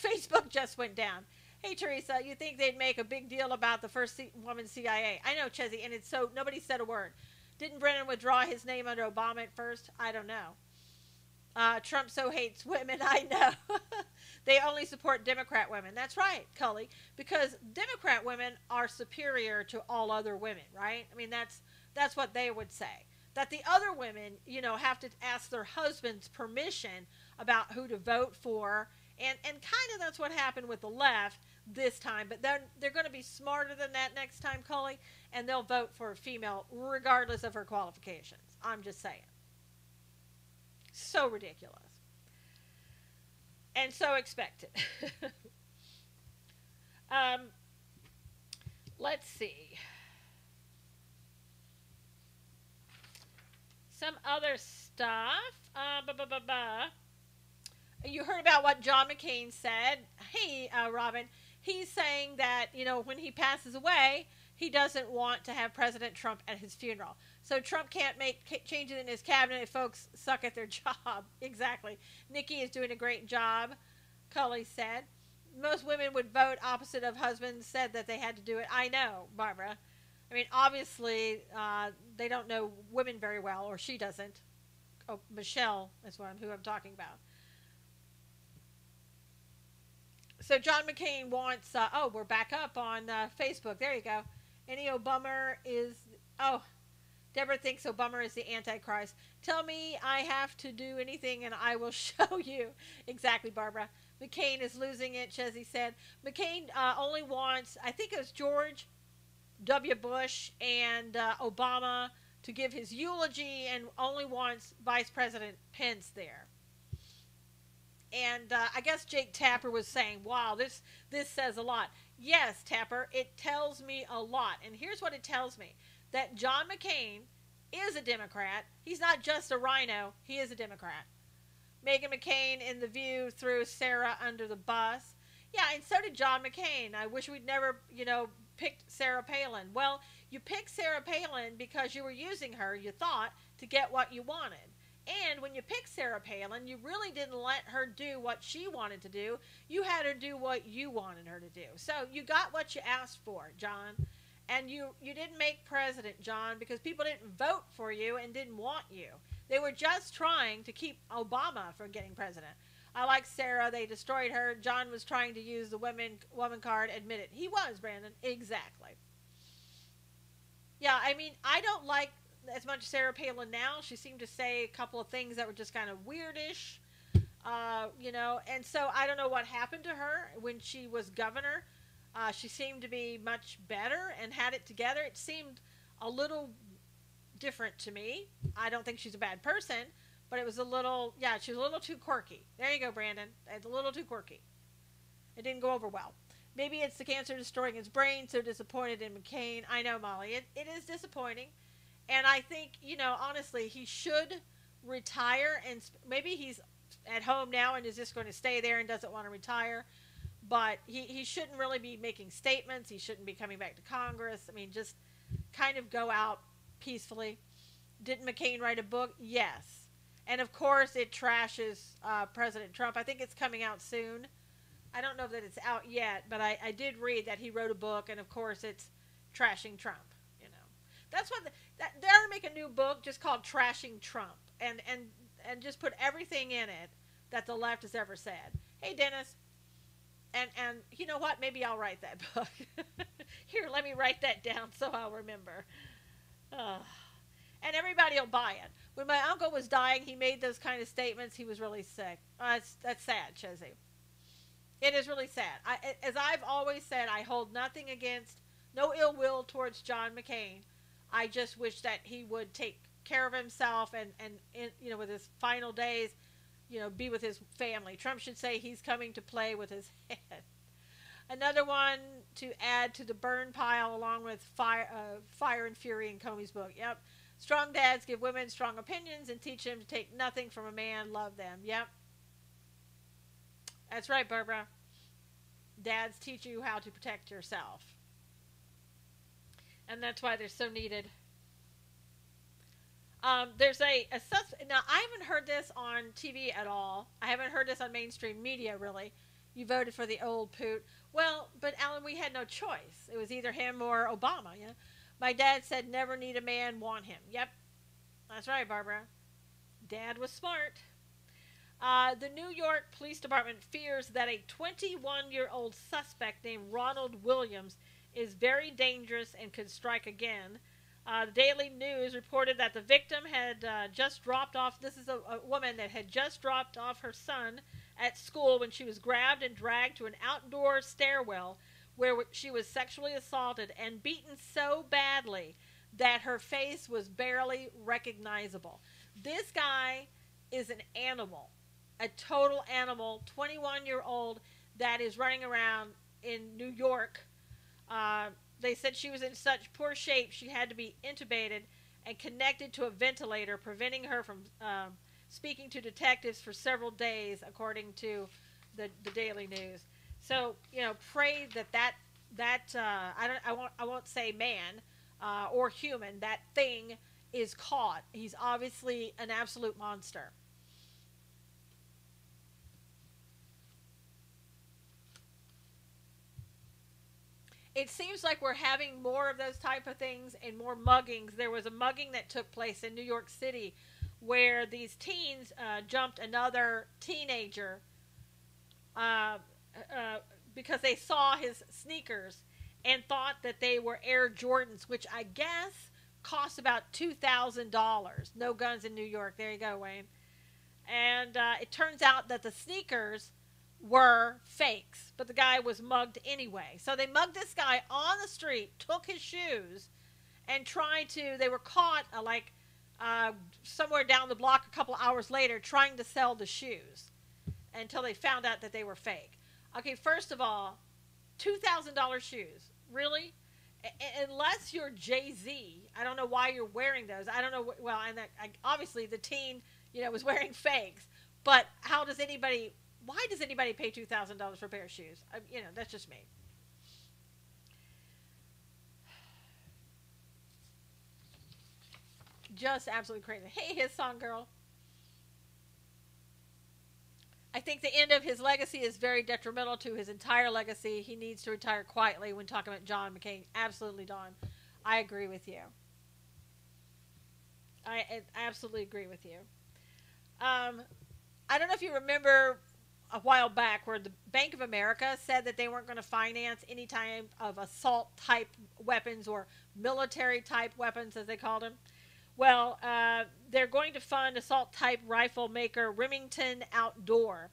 Facebook just went down. Hey, Teresa, you think they'd make a big deal about the first woman CIA? I know, Chezzy, and it's so nobody said a word. Didn't Brennan withdraw his name under Obama at first? I don't know. Trump so hates women, I know. They only support Democrat women. That's right, Cully, because Democrat women are superior to all other women, right? I mean, that's what they would say. That the other women, have to ask their husband's permission about who to vote for. And kind of that's what happened with the left this time. But they're going to be smarter than that next time, Cully, and they'll vote for a female regardless of her qualifications. I'm just saying. So ridiculous. And so expected. Let's see. Some other stuff. You heard about what John McCain said. Hey, Robin, he's saying that, when he passes away, he doesn't want to have President Trump at his funeral. So Trump can't make changes in his cabinet if folks suck at their job. Exactly. Nikki is doing a great job, Cully said. Most women would vote opposite of husbands said that they had to do it. I know, Barbara. I mean, obviously, they don't know women very well, or she doesn't. Oh, Michelle is who I'm talking about. So John McCain wants, we're back up on Facebook. There you go. Any Obama is, Deborah thinks Obama is the Antichrist. Tell me I have to do anything and I will show you. Exactly, Barbara. McCain is losing it, Chezzy said. McCain only wants, I think it was George W. Bush and Obama to give his eulogy and only wants Vice President Pence there. And I guess Jake Tapper was saying, wow, this says a lot. Yes, Tapper, it tells me a lot. And here's what it tells me. That John McCain is a Democrat. He's not just a rhino. He is a Democrat. Meghan McCain in The View threw Sarah under the bus. Yeah, and so did John McCain. I wish we'd never, picked Sarah Palin. Well, you picked Sarah Palin because you were using her, you thought, to get what you wanted. And when you picked Sarah Palin, you really didn't let her do what she wanted to do. You had her do what you wanted her to do. So you got what you asked for, John. And you didn't make president, John, because people didn't vote for you and didn't want you. They were just trying to keep Obama from getting president. I like Sarah. They destroyed her. John was trying to use the woman card. Admit it. He was, Brandon. Exactly. Yeah, I mean, I don't like as much Sarah Palin now. She seemed to say a couple of things that were just kind of weirdish, and so I don't know what happened to her when she was governor. She seemed to be much better and had it together. It seemed a little different to me. I don't think she's a bad person, but it was a little, yeah, she was a little too quirky. There you go, Brandon. It's a little too quirky. It didn't go over well. Maybe it's the cancer destroying his brain, so disappointed in McCain. I know, Molly. It is disappointing. And I think, honestly, he should retire. And maybe he's at home now and is just going to stay there and doesn't want to retire. But he shouldn't really be making statements. He shouldn't be coming back to Congress. I mean, just kind of go out peacefully. Didn't McCain write a book? Yes. And, of course, it trashes President Trump. I think it's coming out soon. I don't know that it's out yet, but I did read that he wrote a book, and of course it's trashing Trump. That's what they ought to make a new book just called "Trashing Trump," and just put everything in it that the left has ever said. Hey, Dennis, and you know what? Maybe I'll write that book. Here, let me write that down so I'll remember. And everybody will buy it. When my uncle was dying, he made those kind of statements. He was really sick. That's sad, Chizzy. It is really sad. As I've always said, I hold nothing against, no ill will towards John McCain. I just wish that he would take care of himself and with his final days, be with his family. Trump should say he's coming to play with his head. Another one to add to the burn pile along with Fire and Fury in Comey's book. Yep. Strong dads give women strong opinions and teach them to take nothing from a man. Love them. Yep. That's right, Barbara. Dads teach you how to protect yourself. And that's why they're so needed. There's a now, I haven't heard this on TV at all. I haven't heard this on mainstream media, really. You voted for the old poot. Well, but Alan, we had no choice. It was either him or Obama. Yeah. My dad said, never need a man, want him. Yep. That's right, Barbara. Dad was smart. The New York Police Department fears that a 21-year-old suspect named Ronald Williams is very dangerous and could strike again. The Daily News reported that the victim had just dropped off. This is a woman that had just dropped off her son at school when she was grabbed and dragged to an outdoor stairwell where she was sexually assaulted and beaten so badly that her face was barely recognizable. This guy is an animal. A total animal, 21-year-old that is running around in New York. They said she was in such poor shape she had to be intubated and connected to a ventilator, preventing her from speaking to detectives for several days, according to the Daily News. So, pray that I won't say man or human, that thing is caught. He's obviously an absolute monster. It seems like we're having more of those type of things and more muggings. There was a mugging that took place in New York City where these teens jumped another teenager because they saw his sneakers and thought that they were Air Jordans, which I guess cost about $2,000. No guns in New York. There you go, Wayne. And it turns out that the sneakers were fakes, but the guy was mugged anyway. So they mugged this guy on the street, took his shoes, and they were caught somewhere down the block a couple hours later trying to sell the shoes until they found out that they were fake. Okay, first of all, $2,000 shoes. Really? Unless you're Jay-Z, I don't know why you're wearing those. I don't know. Well, and obviously the teen, was wearing fakes. But why does anybody pay $2,000 for a pair of shoes? That's just me. Just absolutely crazy. Hey, his song girl. I think the end of his legacy is very detrimental to his entire legacy. He needs to retire quietly when talking about John McCain. Absolutely, Dawn. I agree with you. I absolutely agree with you. I don't know if you remember a while back where the Bank of America said that they weren't going to finance any type of assault type weapons or military type weapons, as they called them. Well, they're going to fund assault type rifle maker Remington Outdoor.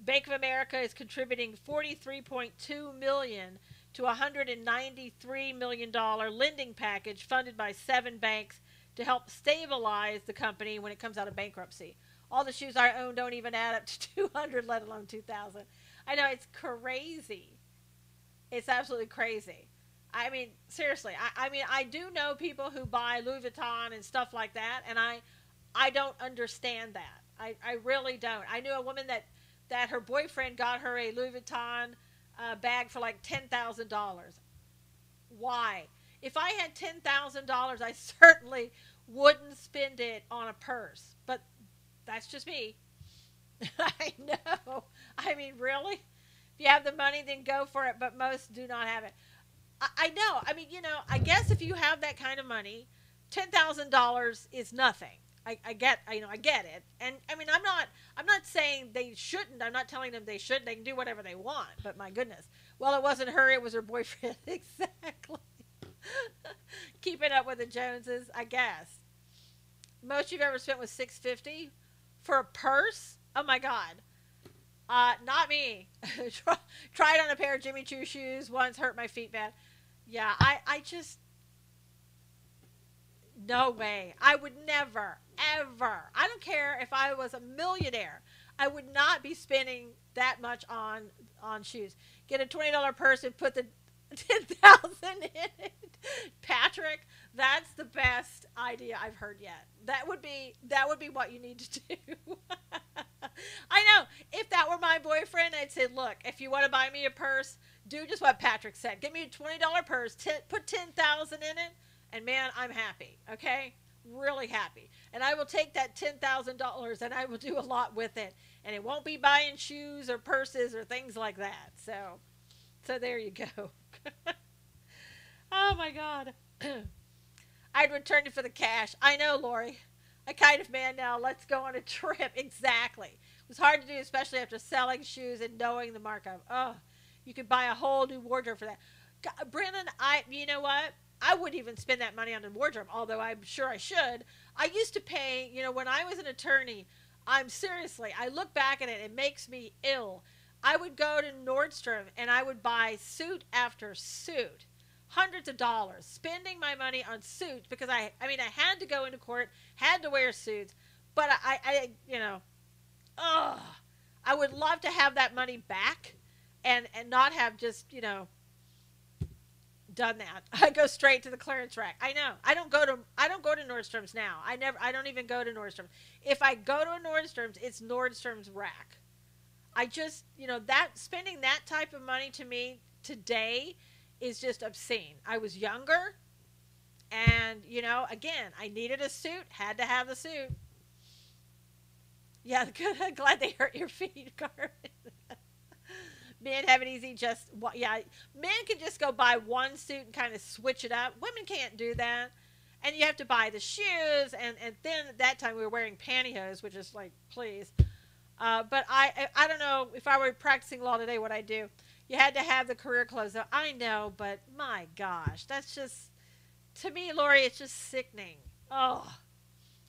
Bank of America is contributing $43.2 million to a $193 million lending package funded by 7 banks to help stabilize the company when it comes out of bankruptcy. All the shoes I own don't even add up to 200, let alone 2,000. I know, it's crazy. It's absolutely crazy. I mean, seriously. I mean, I do know people who buy Louis Vuitton and stuff like that, and I don't understand that. I really don't. I knew a woman that her boyfriend got her a Louis Vuitton bag for like $10,000. Why? If I had $10,000, I certainly wouldn't spend it on a purse. But that's just me. I know. I mean, really? If you have the money, then go for it. But most do not have it. I know. I mean, I guess if you have that kind of money, $10,000 is nothing. I get it. And I mean, I'm not saying they shouldn't. I'm not telling them they shouldn't. They can do whatever they want. But my goodness. Well, it wasn't her. It was her boyfriend. Exactly. Keeping up with the Joneses, I guess. Most you've ever spent was $650 for a purse. Oh my God. Not me. Tried on a pair of Jimmy Choo shoes once, hurt my feet bad. Yeah, I just, no way. I would never, ever. I don't care if I was a millionaire. I would not be spending that much on shoes. Get a $20 purse and put the 10,000 in it. Patrick, that's the best idea I've heard yet. That would be what you need to do. I know. If that were my boyfriend, I'd say, look, if you want to buy me a purse, do just what Patrick said. Give me a $20 purse, put 10,000 in it, and man, I'm happy. Okay? Really happy. And I will take that $10,000 and I will do a lot with it. And it won't be buying shoes or purses or things like that. So there you go. Oh my God. I'd return it for the cash. I know, Lori. A kind of man now. Let's go on a trip. Exactly. It was hard to do, especially after selling shoes and knowing the markup. Oh, you could buy a whole new wardrobe for that. God, Brennan, you know what? I wouldn't even spend that money on a wardrobe, although I'm sure I should. I used to pay, when I was an attorney, I look back at it, it makes me ill. I would go to Nordstrom and I would buy suit after suit. Hundreds of dollars, spending my money on suits because I had to go into court, had to wear suits, but I would love to have that money back and not have just, done that. I go straight to the clearance rack. I know. I don't go to Nordstrom's now. I don't even go to Nordstrom's. If I go to a Nordstrom's, it's Nordstrom's rack. I just, that spending that type of money to me today is just obscene. I was younger and, again, I needed a suit, had to have the suit. Yeah, good. I'm glad they hurt your feet, Carmen. Men have it easy men can just go buy one suit and kind of switch it up. Women can't do that. And you have to buy the shoes, and then at that time we were wearing pantyhose, which is like, please. But I don't know, if I were practicing law today, what I'd do. You had to have the career clothes. I know, but my gosh, that's just, to me, Lori, it's just sickening. Oh,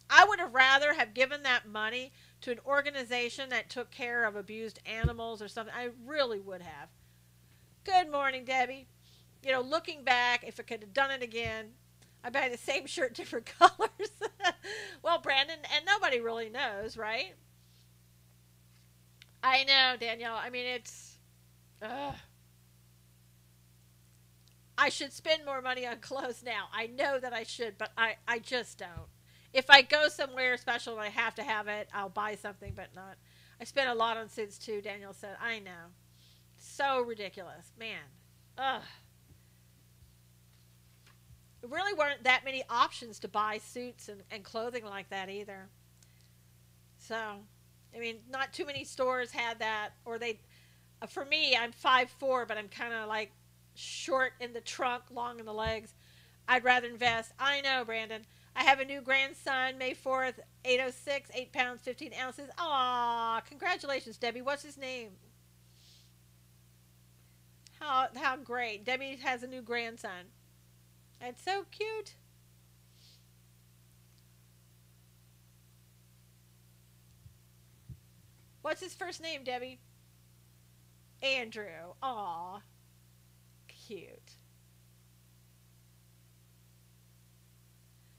I would have rather have given that money to an organization that took care of abused animals or something. I really would have. Good morning, Debbie. Looking back, if I could have done it again, I'd buy the same shirt, different colors. Well, Brandon, and nobody really knows, right? I know, Danielle. I mean, it's... I should spend more money on clothes now. I know that I should, but I just don't. If I go somewhere special and I have to have it, I'll buy something, but not. I spent a lot on suits too, Danielle said. I know. So ridiculous. Man. Ugh. There really weren't that many options to buy suits and clothing like that either. So, I mean, not too many stores had that, or they... For me, I'm 5'4", but I'm kind of like short in the trunk, long in the legs. I'd rather invest. I know, Brandon. I have a new grandson, May 4th, 806, 8 pounds, 15 ounces. Aw, congratulations, Debbie. What's his name? How great. Debbie has a new grandson. It's so cute. What's his first name, Debbie? Andrew. Aw, cute.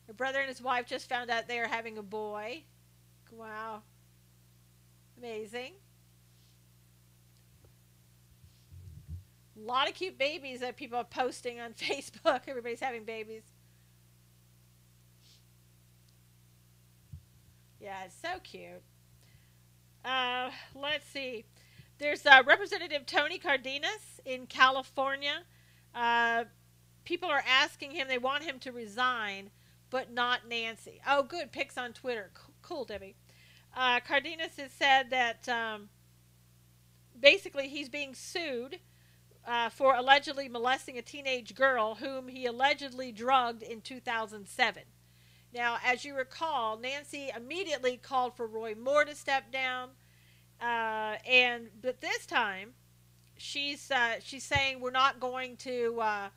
Her brother and his wife just found out they are having a boy. Wow. Amazing. A lot of cute babies that people are posting on Facebook. Everybody's having babies. Yeah, it's so cute. Let's see. There's Representative Tony Cardenas in California. Uh, People are asking him, they want him to resign, but not Nancy. Oh, good. Pics on Twitter. Cool, Debbie. Cardenas has said that basically he's being sued for allegedly molesting a teenage girl whom he allegedly drugged in 2007. Now, as you recall, Nancy immediately called for Roy Moore to step down, but this time she's saying we're not going to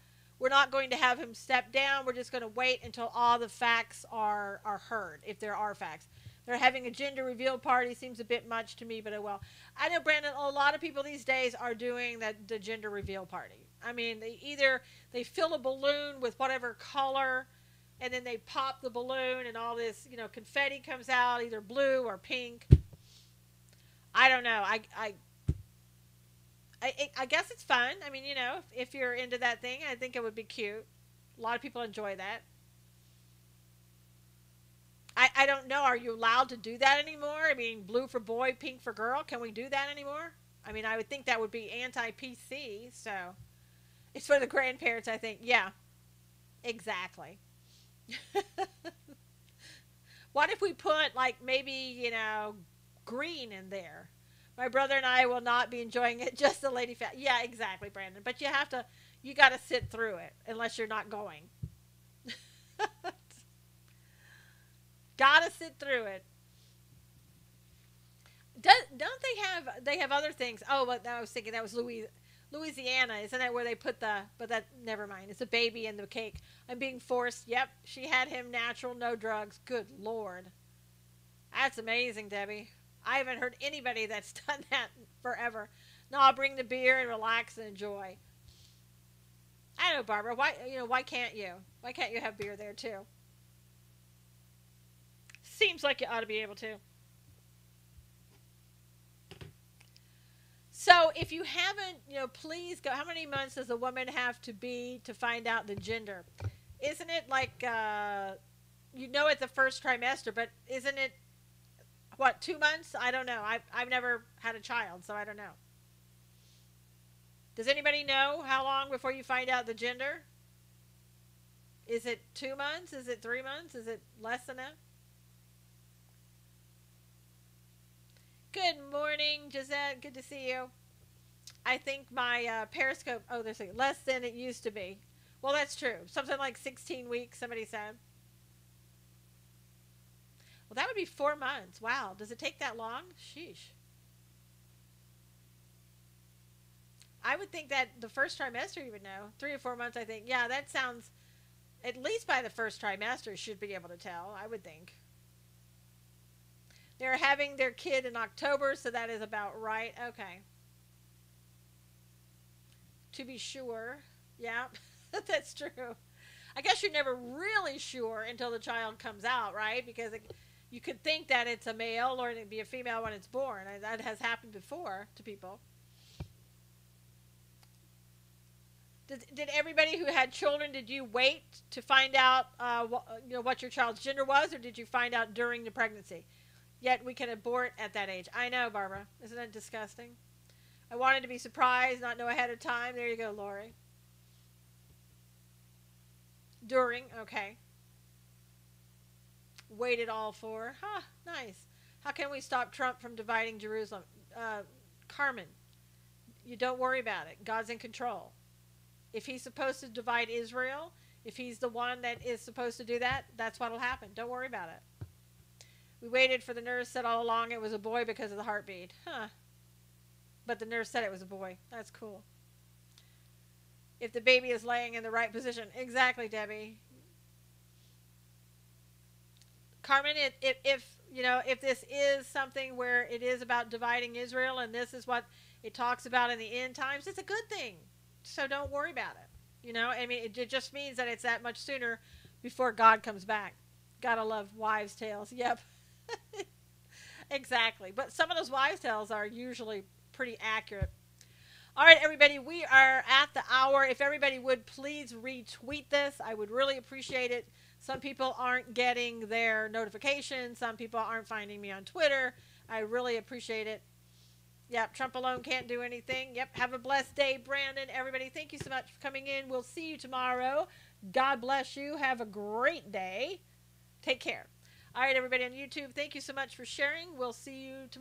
have him step down. We're just going to wait until all the facts are heard, if there are facts. They're having a gender reveal party. Seems a bit much to me, but oh well. I know, Brandon, a lot of people these days are doing the gender reveal party. I mean, they fill a balloon with whatever color, and then they pop the balloon, and all this, confetti comes out, either blue or pink. I don't know. I guess it's fun. I mean, if you're into that thing, I think it would be cute. A lot of people enjoy that. I don't know. Are you allowed to do that anymore? I mean, blue for boy, pink for girl. Can we do that anymore? I mean, I would think that would be anti-PC. So it's for the grandparents, I think. Yeah, exactly. What if we put, like, maybe, green in there? My brother and I will not be enjoying it. Just the lady fat. Yeah, exactly, Brandon. But you got to sit through it unless you're not going. Gotta sit through it. Don't they have other things? Oh, but I was thinking that was Louisiana. Isn't that where they put but that, never mind. It's a baby in the cake. I'm being forced. Yep. She had him natural, no drugs. Good Lord. That's amazing, Debbie. I haven't heard anybody that's done that forever. No, I'll bring the beer and relax and enjoy. I know, Barbara. Why can't you? Why can't you have beer there too? Seems like you ought to be able to. So if you haven't, please go. How many months does a woman have to be to find out the gender? Isn't it like, at the first trimester, but isn't it, 2 months? I don't know. I've never had a child, so I don't know. Does anybody know how long before you find out the gender? Is it 2 months? Is it 3 months? Is it less than that? Good morning, Gisette. Good to see you. I think my Periscope, there's less than it used to be. Well, that's true. Something like 16 weeks, somebody said. Well, that would be 4 months. Wow. Does it take that long? Sheesh. I would think that the first trimester you would know. 3 or 4 months, I think. Yeah, that sounds, at least by the first trimester, should be able to tell, I would think. They're having their kid in October, so that is about right. Okay. To be sure. Yeah, that's true. I guess you're never really sure until the child comes out, right? Because you could think that it's a male or it'd be a female when it's born. That has happened before to people. Did everybody who had children, did you wait to find out what your child's gender was, or did you find out during the pregnancy? Yet we can abort at that age. I know, Barbara. Isn't that disgusting? I wanted to be surprised, not know ahead of time. There you go, Lori. During, okay. Waited all for. Nice. How can we stop Trump from dividing Jerusalem? Carmen, you don't worry about it. God's in control. If he's supposed to divide Israel, If he's the one that is supposed to do that, that's what'll happen. Don't worry about it. We waited for the nurse, said all along it was a boy because of the heartbeat. Huh. But the nurse said it was a boy. That's cool. If the baby is laying in the right position. Exactly, Debbie. Carmen, if this is something where it is about dividing Israel and this is what it talks about in the end times, it's a good thing. So don't worry about it. I mean, it just means that it's that much sooner before God comes back. Gotta love wives' tales. Yep. Exactly. But some of those wives' tales are usually pretty accurate. All right, everybody, we are at the hour. If everybody would please retweet this, I would really appreciate it. Some people aren't getting their notifications. Some people aren't finding me on Twitter. I really appreciate it. Yep, Trump alone can't do anything. Yep, have a blessed day, Brandon. Everybody, thank you so much for coming in. We'll see you tomorrow. God bless you. Have a great day. Take care. All right, everybody on YouTube, thank you so much for sharing. We'll see you tomorrow.